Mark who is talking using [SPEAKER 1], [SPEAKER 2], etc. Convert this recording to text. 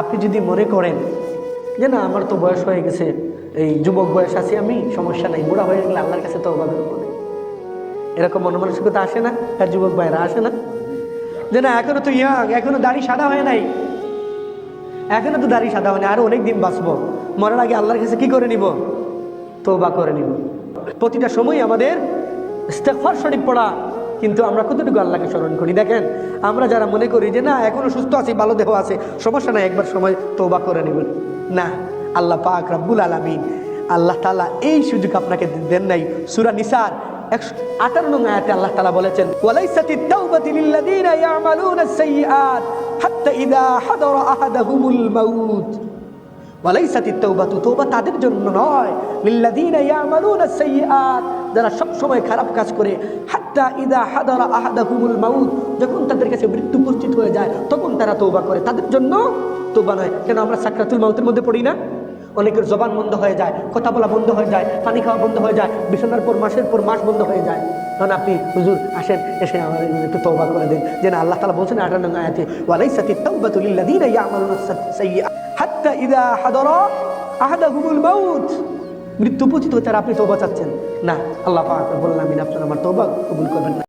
[SPEAKER 1] আপনি যদি মনে করেন যে না আমার তো বয়স হয়ে গেছে, এই যুবক বয়স আছি আমি, সমস্যা নাই, বুড়া হয়ে গেলে আল্লাহর কাছে তওবা করব, এরকম মনোমানসিকতা আসে না? আর যুবক ভাইরা আসে না যে না এখনো তো ইয়াং, এখনো দাড়ি সাদা হয় নাই, এখনো তো দাড়ি সাদা হয় না, আরো অনেক দিন বাঁচবো, মরার আগে আল্লাহর কাছে কি করে নিব? তওবা করে নিব। প্রতিটা সময় আমাদের ইস্তেগফার শরীফ পড়া, কিন্তু আমরা কতটুকু আল্লাহকে স্মরণ করি? দেখেন, আমরা যারা মনে করি যে না এখনো সুস্থ আছি, ভালো দেহ আছে, সমস্যা নাই, একবার সময় তওবা করে নেবেন, না, আল্লাহ পাক রব্বুল আলামিন আল্লাহ তাআলা এই সুযোগ আপনাকে দেন নাই। সূরা নিসার 158 নং আয়াতে আল্লাহ তাআলা বলেছেন, ওয়ালাইসাতিত তাওবাতু লিল্লাযিনা ইয়ামালুনাস সাইয়্যাত হাত্তা ইযা হাদারা আহাদাহুমুল মাউত। ওয়ালাইসাতিত তাওবাতু, তওবা তাদের জন্য নয়, লিল্লাযিনা ইয়ামালুনাস সাইয়্যাত, যারা সব সময় খারাপ কাজ করে, হাত্তা ইযা হাদারা আহাদাহুমুল মাউত, যখন তাদের কাছে মৃত্যু উপস্থিত হয়ে যায় তখন তারা তওবা করে, তাদের জন্য তওবা নয়। কেন আমরা সাকরাতুল মাউতের মধ্যে পড়ি না? অনেকের জবান বন্ধ হয়ে যায়, কথা বলা বন্ধ হয়ে যায়, পানি খাওয়া বন্ধ হয়ে যায়, বিছানার পর মাসের পর মাস বন্ধ হয়ে যায়, তখন আপনি হুজুর আসেন, এসে আমাদের একটু তওবা করে দেন। যে না আল্লাহ তাআলা বলছেন 58 নং আয়াতে, ওয়ালাইসাতিত তাওবাতু লিল্লাযিনা ইয়ামালুনাস সাইয়্যাত হাত্তা ইযা হাদারা আহাদাহুমুল মাউত, মৃত্যু উপস্থিত হতে আপনি তওবা চাচ্ছেন না, আল্লাহ পাক রব্বুল আলামিন আপনার আমার তওবা কবুল করবেন না।